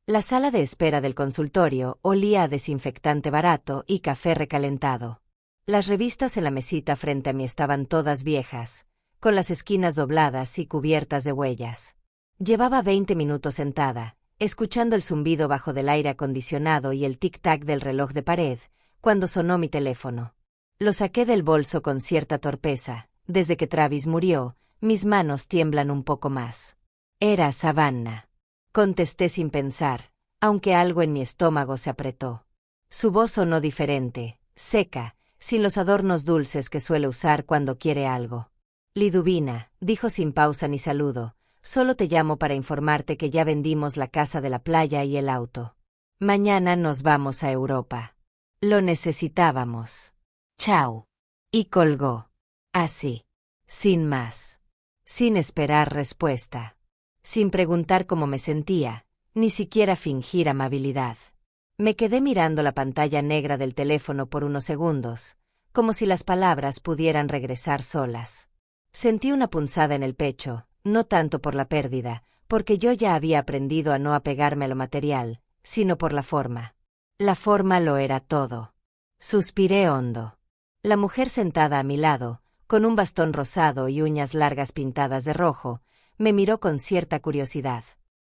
La sala de espera del consultorio olía a desinfectante barato y café recalentado. Las revistas en la mesita frente a mí estaban todas viejas, con las esquinas dobladas y cubiertas de huellas. Llevaba 20 minutos sentada, escuchando el zumbido bajo del aire acondicionado y el tic-tac del reloj de pared, cuando sonó mi teléfono. Lo saqué del bolso con cierta torpeza. Desde que Travis murió, mis manos tiemblan un poco más. Era Savannah. Contesté sin pensar, aunque algo en mi estómago se apretó. Su voz sonó diferente, seca, sin los adornos dulces que suele usar cuando quiere algo. Liduvina, dijo sin pausa ni saludo, solo te llamo para informarte que ya vendimos la casa de la playa y el auto. Mañana nos vamos a Europa. Lo necesitábamos. Chao. Y colgó. Así. Sin más. Sin esperar respuesta. Sin preguntar cómo me sentía, ni siquiera fingir amabilidad. Me quedé mirando la pantalla negra del teléfono por unos segundos, como si las palabras pudieran regresar solas. Sentí una punzada en el pecho, no tanto por la pérdida, porque yo ya había aprendido a no apegarme a lo material, sino por la forma. La forma lo era todo. Suspiré hondo. La mujer sentada a mi lado, con un bastón rosado y uñas largas pintadas de rojo, me miró con cierta curiosidad.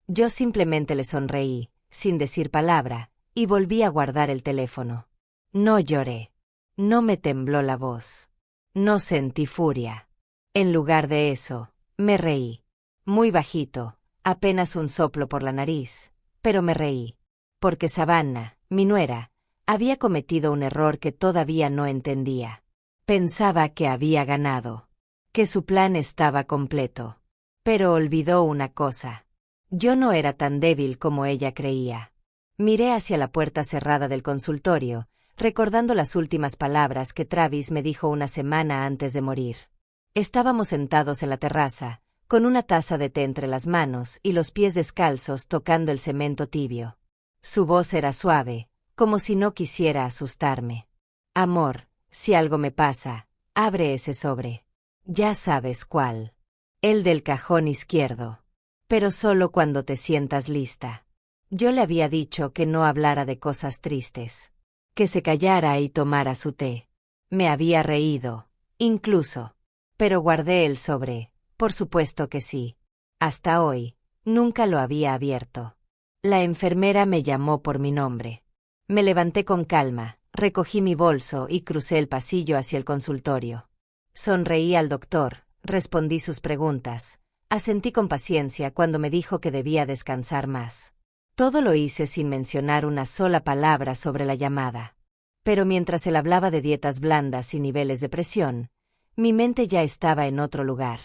Yo simplemente le sonreí, sin decir palabra, y volví a guardar el teléfono. No lloré. No me tembló la voz. No sentí furia. En lugar de eso, me reí. Muy bajito, apenas un soplo por la nariz, pero me reí. Porque Savannah, mi nuera, había cometido un error que todavía no entendía. Pensaba que había ganado, que su plan estaba completo. Pero olvidó una cosa. Yo no era tan débil como ella creía. Miré hacia la puerta cerrada del consultorio, recordando las últimas palabras que Travis me dijo una semana antes de morir. Estábamos sentados en la terraza, con una taza de té entre las manos y los pies descalzos tocando el cemento tibio. Su voz era suave, como si no quisiera asustarme. Amor, si algo me pasa, abre ese sobre. Ya sabes cuál. El del cajón izquierdo. Pero solo cuando te sientas lista. Yo le había dicho que no hablara de cosas tristes. Que se callara y tomara su té. Me había reído, incluso. Pero guardé el sobre, por supuesto que sí. Hasta hoy, nunca lo había abierto. La enfermera me llamó por mi nombre. Me levanté con calma, recogí mi bolso y crucé el pasillo hacia el consultorio. Sonreí al doctor, respondí sus preguntas, asentí con paciencia cuando me dijo que debía descansar más. Todo lo hice sin mencionar una sola palabra sobre la llamada. Pero mientras él hablaba de dietas blandas y niveles de presión, mi mente ya estaba en otro lugar.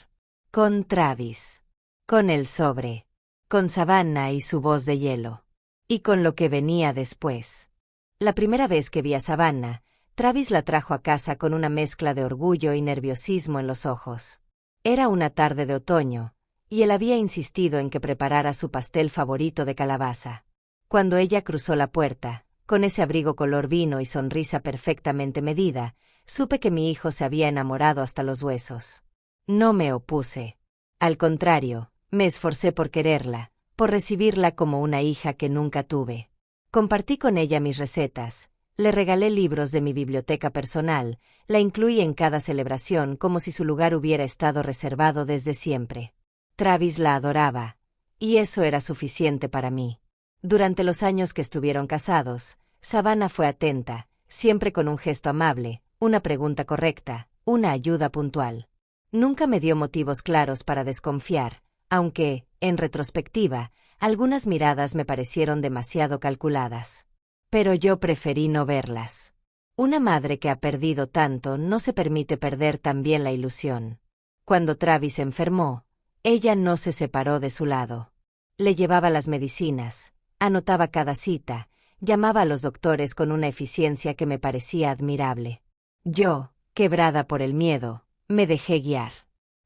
Con Travis. Con el sobre. Con Savannah y su voz de hielo. Y con lo que venía después. La primera vez que vi a Savannah, Travis la trajo a casa con una mezcla de orgullo y nerviosismo en los ojos. Era una tarde de otoño, y él había insistido en que preparara su pastel favorito de calabaza. Cuando ella cruzó la puerta, con ese abrigo color vino y sonrisa perfectamente medida, supe que mi hijo se había enamorado hasta los huesos. No me opuse. Al contrario, me esforcé por quererla, por recibirla como una hija que nunca tuve. Compartí con ella mis recetas, le regalé libros de mi biblioteca personal, la incluí en cada celebración como si su lugar hubiera estado reservado desde siempre. Travis la adoraba, y eso era suficiente para mí. Durante los años que estuvieron casados, Savannah fue atenta, siempre con un gesto amable, una pregunta correcta, una ayuda puntual. Nunca me dio motivos claros para desconfiar, aunque, en retrospectiva, algunas miradas me parecieron demasiado calculadas. Pero yo preferí no verlas. Una madre que ha perdido tanto no se permite perder también la ilusión. Cuando Travis enfermó, ella no se separó de su lado. Le llevaba las medicinas, anotaba cada cita, llamaba a los doctores con una eficiencia que me parecía admirable. Yo, quebrada por el miedo, me dejé guiar.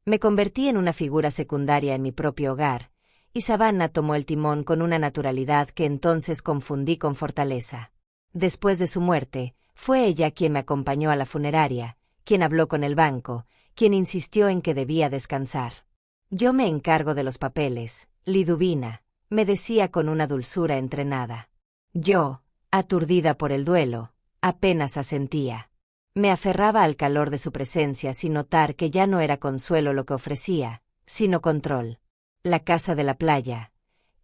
Me convertí en una figura secundaria en mi propio hogar, y Savannah tomó el timón con una naturalidad que entonces confundí con fortaleza. Después de su muerte, fue ella quien me acompañó a la funeraria, quien habló con el banco, quien insistió en que debía descansar. Yo me encargo de los papeles, Liduvina, me decía con una dulzura entrenada. Yo, aturdida por el duelo, apenas asentía. Me aferraba al calor de su presencia sin notar que ya no era consuelo lo que ofrecía, sino control. La casa de la playa.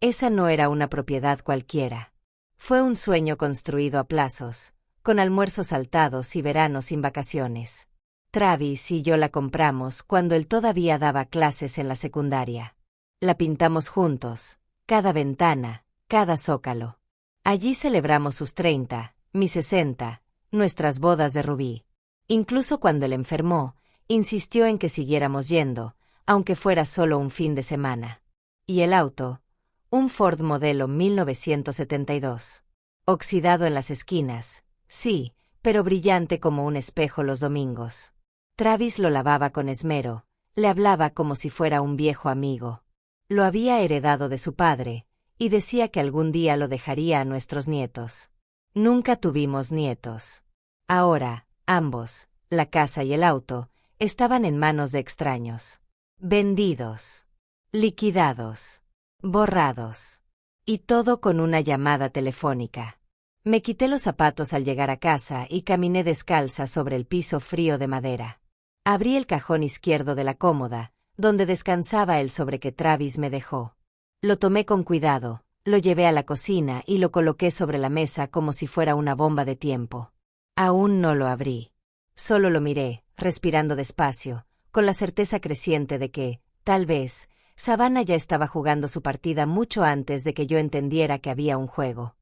Esa no era una propiedad cualquiera. Fue un sueño construido a plazos, con almuerzos saltados y veranos sin vacaciones. Travis y yo la compramos cuando él todavía daba clases en la secundaria. La pintamos juntos, cada ventana, cada zócalo. Allí celebramos sus 30, mis 60, nuestras bodas de rubí. Incluso cuando él enfermó, insistió en que siguiéramos yendo, aunque fuera solo un fin de semana. Y el auto, un Ford modelo 1972. Oxidado en las esquinas, sí, pero brillante como un espejo los domingos. Travis lo lavaba con esmero, le hablaba como si fuera un viejo amigo. Lo había heredado de su padre, y decía que algún día lo dejaría a nuestros nietos. Nunca tuvimos nietos. Ahora, ambos, la casa y el auto, estaban en manos de extraños. Vendidos. Liquidados. Borrados. Y todo con una llamada telefónica. Me quité los zapatos al llegar a casa y caminé descalza sobre el piso frío de madera. Abrí el cajón izquierdo de la cómoda, donde descansaba el sobre que Travis me dejó. Lo tomé con cuidado, lo llevé a la cocina y lo coloqué sobre la mesa como si fuera una bomba de tiempo. Aún no lo abrí. Solo lo miré, respirando despacio, con la certeza creciente de que, tal vez, Savannah ya estaba jugando su partida mucho antes de que yo entendiera que había un juego.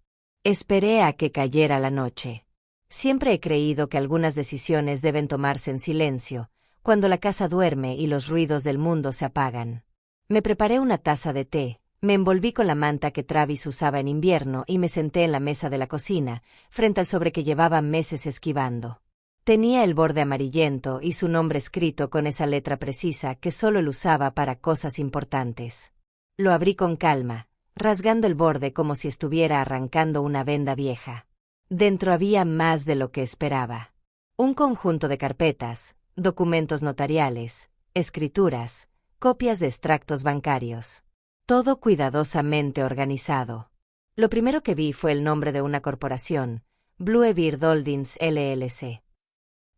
Esperé a que cayera la noche. Siempre he creído que algunas decisiones deben tomarse en silencio, cuando la casa duerme y los ruidos del mundo se apagan. Me preparé una taza de té, me envolví con la manta que Travis usaba en invierno y me senté en la mesa de la cocina, frente al sobre que llevaba meses esquivando. Tenía el borde amarillento y su nombre escrito con esa letra precisa que solo él usaba para cosas importantes. Lo abrí con calma, rasgando el borde como si estuviera arrancando una venda vieja. Dentro había más de lo que esperaba. Un conjunto de carpetas, documentos notariales, escrituras, copias de extractos bancarios. Todo cuidadosamente organizado. Lo primero que vi fue el nombre de una corporación, Bluebeard Holdings LLC.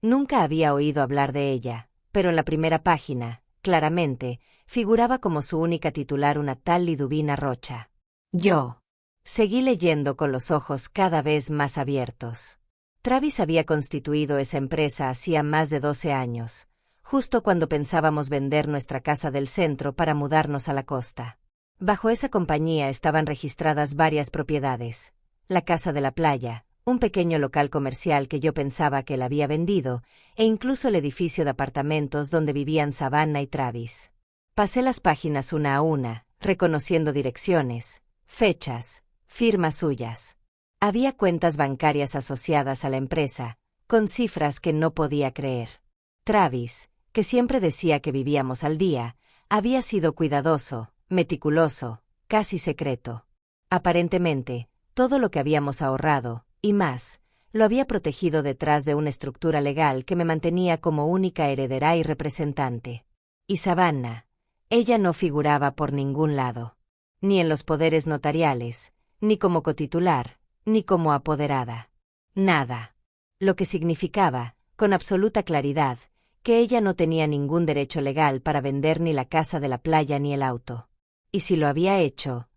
Nunca había oído hablar de ella, pero en la primera página, claramente, figuraba como su única titular una tal Liduvina Rocha. Yo seguí leyendo con los ojos cada vez más abiertos. Travis había constituido esa empresa hacía más de 12 años, justo cuando pensábamos vender nuestra casa del centro para mudarnos a la costa. Bajo esa compañía estaban registradas varias propiedades: la casa de la playa, un pequeño local comercial que yo pensaba que él había vendido, e incluso el edificio de apartamentos donde vivían Savannah y Travis. Pasé las páginas una a una, reconociendo direcciones, fechas, firmas suyas. Había cuentas bancarias asociadas a la empresa, con cifras que no podía creer. Travis, que siempre decía que vivíamos al día, había sido cuidadoso, meticuloso, casi secreto. Aparentemente, todo lo que habíamos ahorrado, y más, lo había protegido detrás de una estructura legal que me mantenía como única heredera y representante. Y Savannah, ella no figuraba por ningún lado. Ni en los poderes notariales, ni como cotitular, ni como apoderada. Nada. Lo que significaba, con absoluta claridad, que ella no tenía ningún derecho legal para vender ni la casa de la playa ni el auto. Y si lo había hecho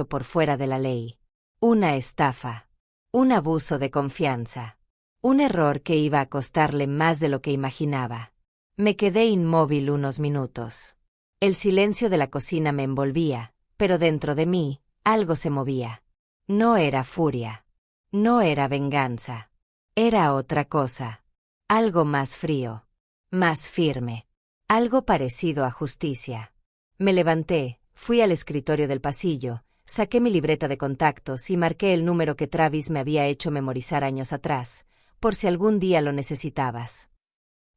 por fuera de la ley. Una estafa. Un abuso de confianza. Un error que iba a costarle más de lo que imaginaba. Me quedé inmóvil unos minutos. El silencio de la cocina me envolvía, pero dentro de mí, algo se movía. No era furia. No era venganza. Era otra cosa. Algo más frío. Más firme. Algo parecido a justicia. Me levanté, fui al escritorio del pasillo, saqué mi libreta de contactos y marqué el número que Travis me había hecho memorizar años atrás, por si algún día lo necesitabas.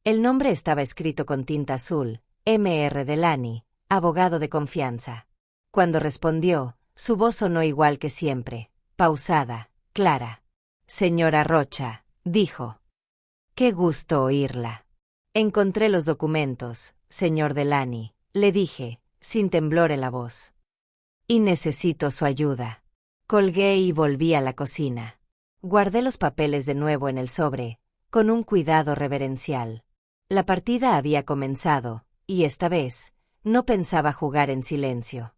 El nombre estaba escrito con tinta azul: M.R. Delany, abogado de confianza. Cuando respondió, su voz sonó igual que siempre, pausada, clara. Señora Rocha, dijo. Qué gusto oírla. Encontré los documentos, señor Delany, le dije, sin temblor en la voz. y necesito su ayuda. Colgué y volví a la cocina. Guardé los papeles de nuevo en el sobre, con un cuidado reverencial. La partida había comenzado, y esta vez, no pensaba jugar en silencio.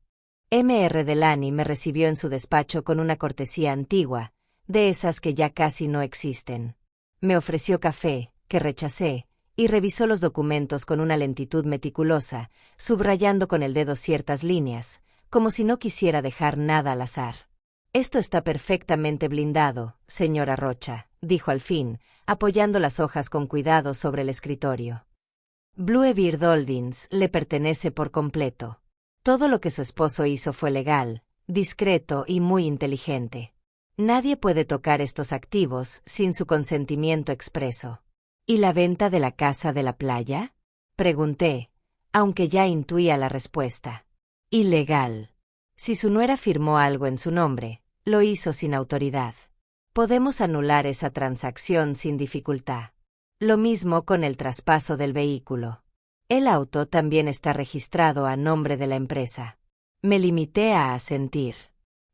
Mr. Delany me recibió en su despacho con una cortesía antigua, de esas que ya casi no existen. Me ofreció café, que rechacé, y revisó los documentos con una lentitud meticulosa, subrayando con el dedo ciertas líneas, como si no quisiera dejar nada al azar. «Esto está perfectamente blindado, señora Rocha», dijo al fin, apoyando las hojas con cuidado sobre el escritorio. «Bluebeard Holdings le pertenece por completo. Todo lo que su esposo hizo fue legal, discreto y muy inteligente. Nadie puede tocar estos activos sin su consentimiento expreso». «¿Y la venta de la casa de la playa?», pregunté, aunque ya intuía la respuesta. «Ilegal. Si su nuera firmó algo en su nombre, lo hizo sin autoridad. Podemos anular esa transacción sin dificultad. Lo mismo con el traspaso del vehículo. El auto también está registrado a nombre de la empresa». Me limité a asentir.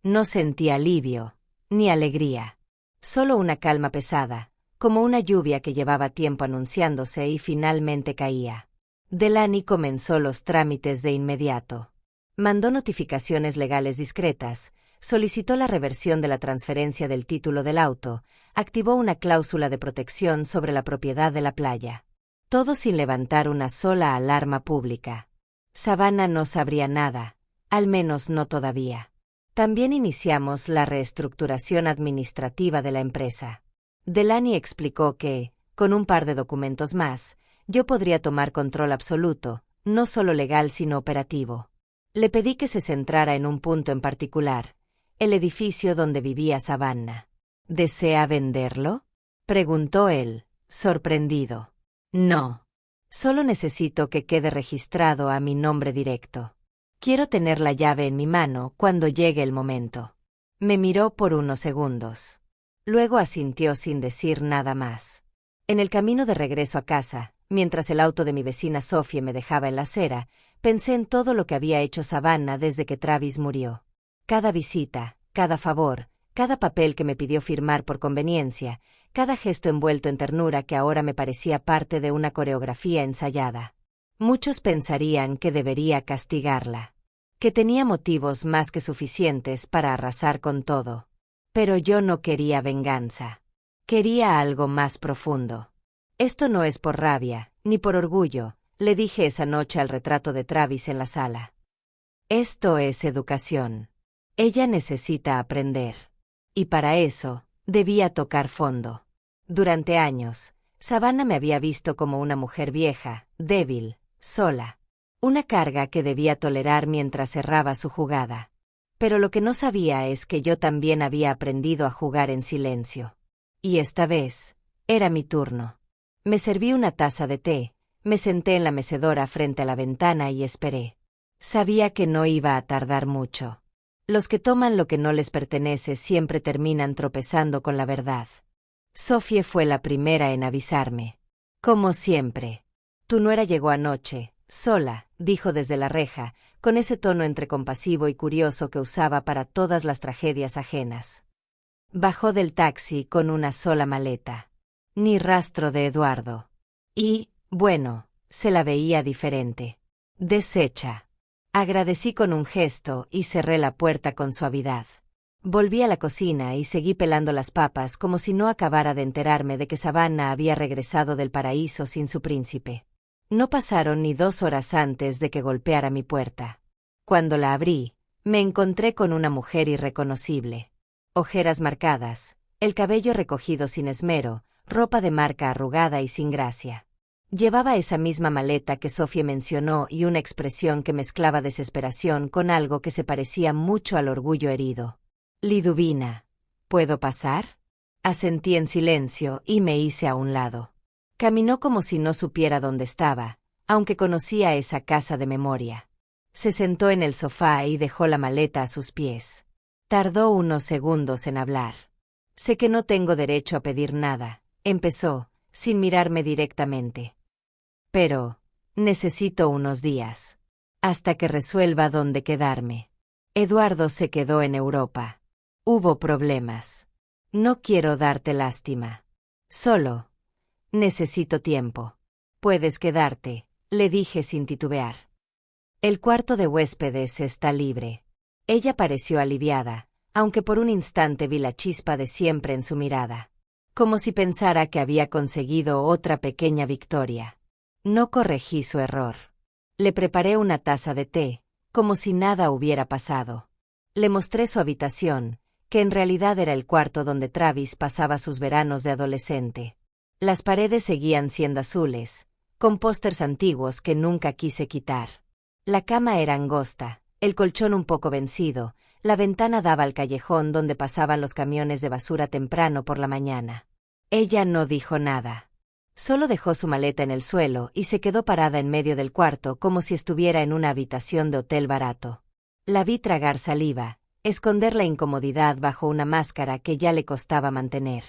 No sentí alivio, ni alegría. Solo una calma pesada, como una lluvia que llevaba tiempo anunciándose y finalmente caía. Delany comenzó los trámites de inmediato. Mandó notificaciones legales discretas, solicitó la reversión de la transferencia del título del auto, activó una cláusula de protección sobre la propiedad de la playa. Todo sin levantar una sola alarma pública. Savannah no sabría nada, al menos no todavía. También iniciamos la reestructuración administrativa de la empresa. Delany explicó que, con un par de documentos más, yo podría tomar control absoluto, no solo legal sino operativo. Le pedí que se centrara en un punto en particular, el edificio donde vivía Savannah. «¿Desea venderlo?», preguntó él, sorprendido. «No. Solo necesito que quede registrado a mi nombre directo. Quiero tener la llave en mi mano cuando llegue el momento». Me miró por unos segundos. Luego asintió sin decir nada más. En el camino de regreso a casa, mientras el auto de mi vecina Sophie me dejaba en la acera, pensé en todo lo que había hecho Savannah desde que Travis murió. Cada visita, cada favor, cada papel que me pidió firmar por conveniencia, cada gesto envuelto en ternura que ahora me parecía parte de una coreografía ensayada. Muchos pensarían que debería castigarla, que tenía motivos más que suficientes para arrasar con todo. Pero yo no quería venganza. Quería algo más profundo. «Esto no es por rabia, ni por orgullo», le dije esa noche al retrato de Travis en la sala. «Esto es educación. Ella necesita aprender. Y para eso, debía tocar fondo». Durante años, Savannah me había visto como una mujer vieja, débil, sola. Una carga que debía tolerar mientras cerraba su jugada. Pero lo que no sabía es que yo también había aprendido a jugar en silencio. Y esta vez, era mi turno. Me serví una taza de té, me senté en la mecedora frente a la ventana y esperé. Sabía que no iba a tardar mucho. Los que toman lo que no les pertenece siempre terminan tropezando con la verdad. Sophie fue la primera en avisarme. «Como siempre. Tu nuera llegó anoche, sola», dijo desde la reja, con ese tono entre compasivo y curioso que usaba para todas las tragedias ajenas. Bajó del taxi con una sola maleta. Ni rastro de Eduardo. Y, bueno, se la veía diferente. Deshecha. Agradecí con un gesto y cerré la puerta con suavidad. Volví a la cocina y seguí pelando las papas como si no acabara de enterarme de que Savannah había regresado del paraíso sin su príncipe. No pasaron ni 2 horas antes de que golpeara mi puerta. Cuando la abrí, me encontré con una mujer irreconocible. Ojeras marcadas, el cabello recogido sin esmero, ropa de marca arrugada y sin gracia. Llevaba esa misma maleta que Sophie mencionó y una expresión que mezclaba desesperación con algo que se parecía mucho al orgullo herido. «Liduvina, ¿puedo pasar?», asentí en silencio y me hice a un lado. Caminó como si no supiera dónde estaba, aunque conocía esa casa de memoria. Se sentó en el sofá y dejó la maleta a sus pies. Tardó unos segundos en hablar. «Sé que no tengo derecho a pedir nada», empezó, sin mirarme directamente. «Pero necesito unos días. Hasta que resuelva dónde quedarme. Eduardo se quedó en Europa. Hubo problemas. No quiero darte lástima. Solo necesito tiempo. Puedes quedarte, le dije sin titubear. El cuarto de huéspedes está libre. Ella pareció aliviada, aunque por un instante vi la chispa de siempre en su mirada. Como si pensara que había conseguido otra pequeña victoria. No corregí su error. Le preparé una taza de té, como si nada hubiera pasado. Le mostré su habitación, que en realidad era el cuarto donde Travis pasaba sus veranos de adolescente. Las paredes seguían siendo azules, con pósters antiguos que nunca quise quitar. La cama era angosta, el colchón un poco vencido, la ventana daba al callejón donde pasaban los camiones de basura temprano por la mañana. Ella no dijo nada. Solo dejó su maleta en el suelo y se quedó parada en medio del cuarto como si estuviera en una habitación de hotel barato. La vi tragar saliva, esconder la incomodidad bajo una máscara que ya le costaba mantener.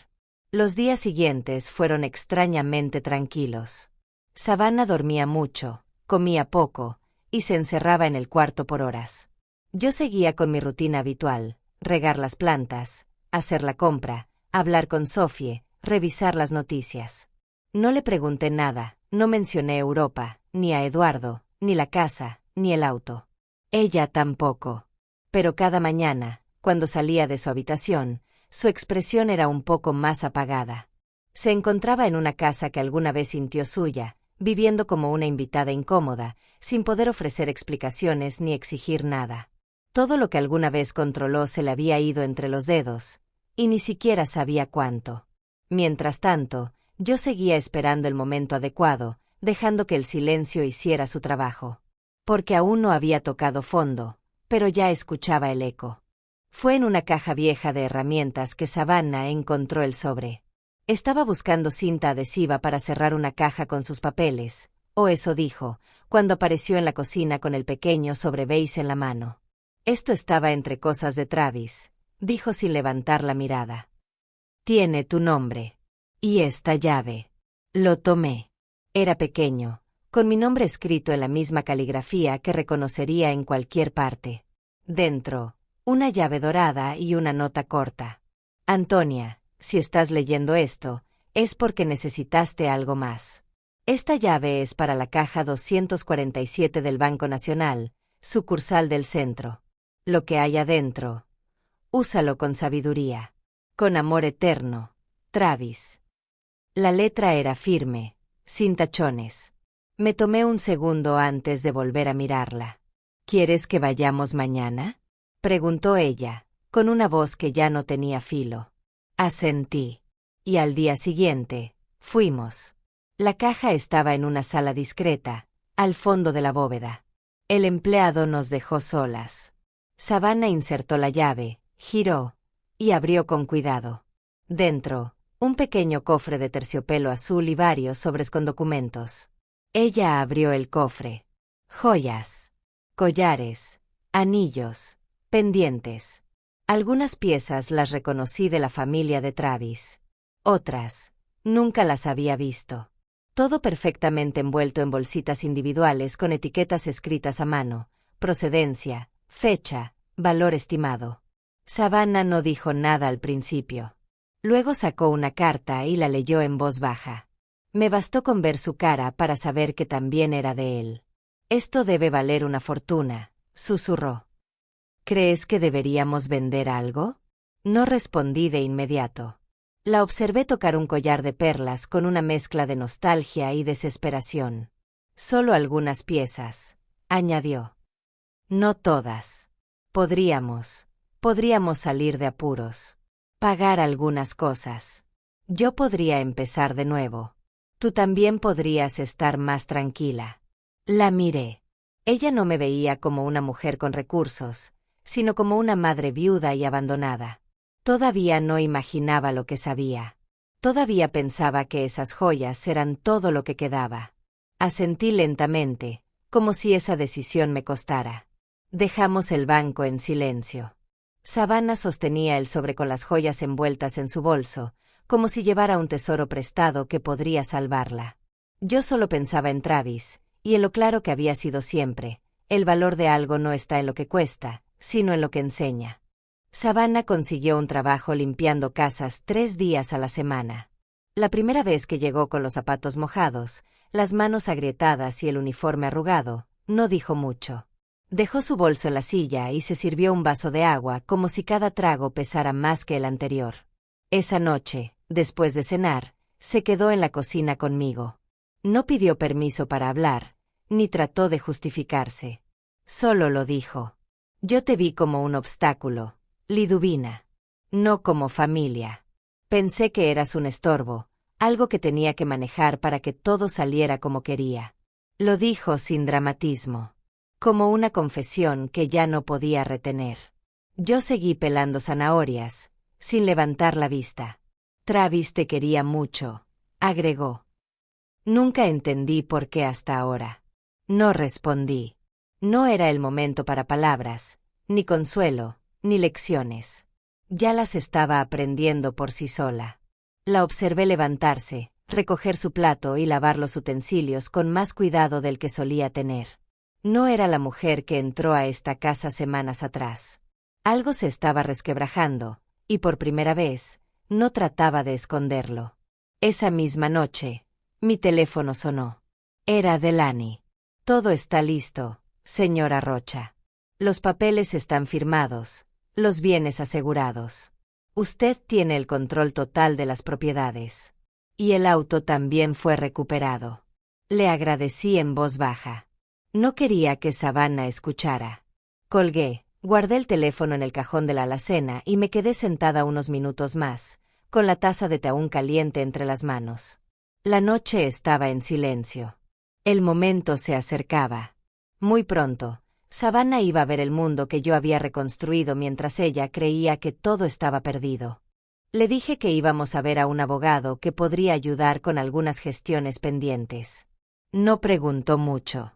Los días siguientes fueron extrañamente tranquilos. Savannah dormía mucho, comía poco, y se encerraba en el cuarto por horas. Yo seguía con mi rutina habitual, regar las plantas, hacer la compra, hablar con Sophie, revisar las noticias. No le pregunté nada, no mencioné Europa, ni a Eduardo, ni la casa, ni el auto. Ella tampoco. Pero cada mañana, cuando salía de su habitación, su expresión era un poco más apagada. Se encontraba en una casa que alguna vez sintió suya, viviendo como una invitada incómoda, sin poder ofrecer explicaciones ni exigir nada. Todo lo que alguna vez controló se le había ido entre los dedos, y ni siquiera sabía cuánto. Mientras tanto, yo seguía esperando el momento adecuado, dejando que el silencio hiciera su trabajo. Porque aún no había tocado fondo, pero ya escuchaba el eco. Fue en una caja vieja de herramientas que Savannah encontró el sobre. Estaba buscando cinta adhesiva para cerrar una caja con sus papeles, o eso dijo, cuando apareció en la cocina con el pequeño sobre beige en la mano. Esto estaba entre cosas de Travis, dijo sin levantar la mirada. Tiene tu nombre. Y esta llave. Lo tomé. Era pequeño, con mi nombre escrito en la misma caligrafía que reconocería en cualquier parte. Dentro, una llave dorada y una nota corta. Antonia, si estás leyendo esto, es porque necesitaste algo más. Esta llave es para la caja 247 del Banco Nacional, sucursal del centro. Lo que hay adentro, úsalo con sabiduría. Con amor eterno, Travis. La letra era firme, sin tachones. Me tomé un segundo antes de volver a mirarla. ¿Quieres que vayamos mañana?, preguntó ella, con una voz que ya no tenía filo. Asentí. Y al día siguiente, fuimos. La caja estaba en una sala discreta, al fondo de la bóveda. El empleado nos dejó solas. Savannah insertó la llave, giró, y abrió con cuidado. Dentro, un pequeño cofre de terciopelo azul y varios sobres con documentos. Ella abrió el cofre. Joyas, collares, anillos, pendientes. Algunas piezas las reconocí de la familia de Travis. Otras, nunca las había visto. Todo perfectamente envuelto en bolsitas individuales con etiquetas escritas a mano, procedencia, fecha, valor estimado. Savannah no dijo nada al principio. Luego sacó una carta y la leyó en voz baja. Me bastó con ver su cara para saber que también era de él. Esto debe valer una fortuna, susurró. ¿Crees que deberíamos vender algo? No respondí de inmediato. La observé tocar un collar de perlas con una mezcla de nostalgia y desesperación. Solo algunas piezas, añadió. No todas. Podríamos salir de apuros. Pagar algunas cosas. Yo podría empezar de nuevo. Tú también podrías estar más tranquila. La miré. Ella no me veía como una mujer con recursos, sino como una madre viuda y abandonada. Todavía no imaginaba lo que sabía. Todavía pensaba que esas joyas eran todo lo que quedaba. Asentí lentamente, como si esa decisión me costara. Dejamos el banco en silencio. Savannah sostenía el sobre con las joyas envueltas en su bolso, como si llevara un tesoro prestado que podría salvarla. Yo solo pensaba en Travis, y en lo claro que había sido siempre. El valor de algo no está en lo que cuesta, sino en lo que enseña. Savannah consiguió un trabajo limpiando casas 3 días a la semana. La primera vez que llegó con los zapatos mojados, las manos agrietadas y el uniforme arrugado, no dijo mucho. Dejó su bolso en la silla y se sirvió un vaso de agua como si cada trago pesara más que el anterior. Esa noche, después de cenar, se quedó en la cocina conmigo. No pidió permiso para hablar, ni trató de justificarse. Solo lo dijo. Yo te vi como un obstáculo, Liduvina. No como familia. Pensé que eras un estorbo, algo que tenía que manejar para que todo saliera como quería. Lo dijo sin dramatismo. Como una confesión que ya no podía retener. Yo seguí pelando zanahorias, sin levantar la vista. Travis te quería mucho, agregó. Nunca entendí por qué hasta ahora. No respondí. No era el momento para palabras, ni consuelo, ni lecciones. Ya las estaba aprendiendo por sí sola. La observé levantarse, recoger su plato y lavar los utensilios con más cuidado del que solía tener. No era la mujer que entró a esta casa semanas atrás. Algo se estaba resquebrajando, y por primera vez, no trataba de esconderlo. Esa misma noche, mi teléfono sonó. Era Delaney. Todo está listo, señora Rocha. Los papeles están firmados, los bienes asegurados. Usted tiene el control total de las propiedades. Y el auto también fue recuperado. Le agradecí en voz baja. No quería que Savannah escuchara. Colgué, guardé el teléfono en el cajón de la alacena y me quedé sentada unos minutos más, con la taza de té caliente entre las manos. La noche estaba en silencio. El momento se acercaba. Muy pronto, Savannah iba a ver el mundo que yo había reconstruido mientras ella creía que todo estaba perdido. Le dije que íbamos a ver a un abogado que podría ayudar con algunas gestiones pendientes. No preguntó mucho.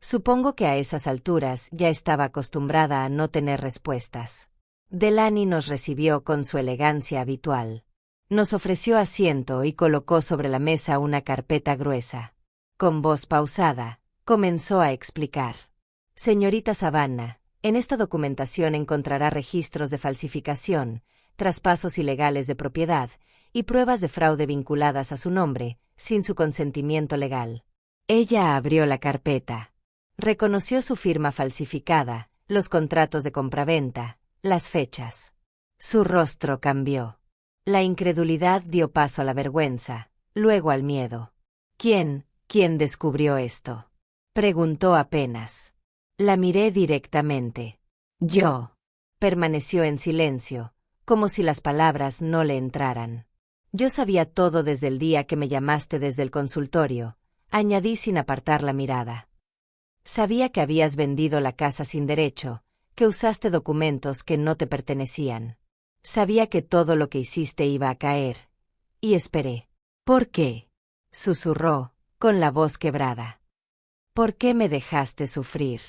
Supongo que a esas alturas ya estaba acostumbrada a no tener respuestas. Delaney nos recibió con su elegancia habitual. Nos ofreció asiento y colocó sobre la mesa una carpeta gruesa. Con voz pausada, comenzó a explicar. Señorita Savannah, en esta documentación encontrará registros de falsificación, traspasos ilegales de propiedad y pruebas de fraude vinculadas a su nombre, sin su consentimiento legal. Ella abrió la carpeta. Reconoció su firma falsificada, los contratos de compraventa, las fechas. Su rostro cambió. La incredulidad dio paso a la vergüenza, luego al miedo. ¿Quién descubrió esto? Preguntó apenas. La miré directamente. Yo. Permaneció en silencio, como si las palabras no le entraran. Yo sabía todo desde el día que me llamaste desde el consultorio, añadí sin apartar la mirada. Sabía que habías vendido la casa sin derecho, que usaste documentos que no te pertenecían. Sabía que todo lo que hiciste iba a caer. Y esperé. ¿Por qué? Susurró, con la voz quebrada. ¿Por qué me dejaste sufrir?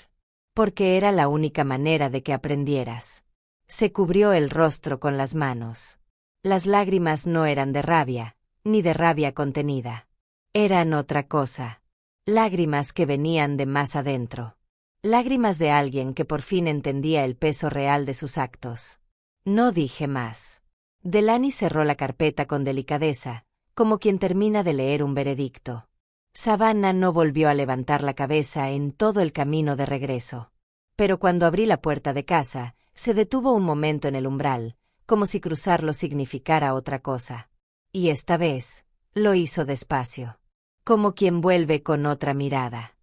Porque era la única manera de que aprendieras. Se cubrió el rostro con las manos. Las lágrimas no eran de rabia, ni de rabia contenida. Eran otra cosa. Lágrimas que venían de más adentro. Lágrimas de alguien que por fin entendía el peso real de sus actos. No dije más. Delaney cerró la carpeta con delicadeza, como quien termina de leer un veredicto. Savannah no volvió a levantar la cabeza en todo el camino de regreso. Pero cuando abrí la puerta de casa, se detuvo un momento en el umbral, como si cruzarlo significara otra cosa. Y esta vez, lo hizo despacio. Como quien vuelve con otra mirada.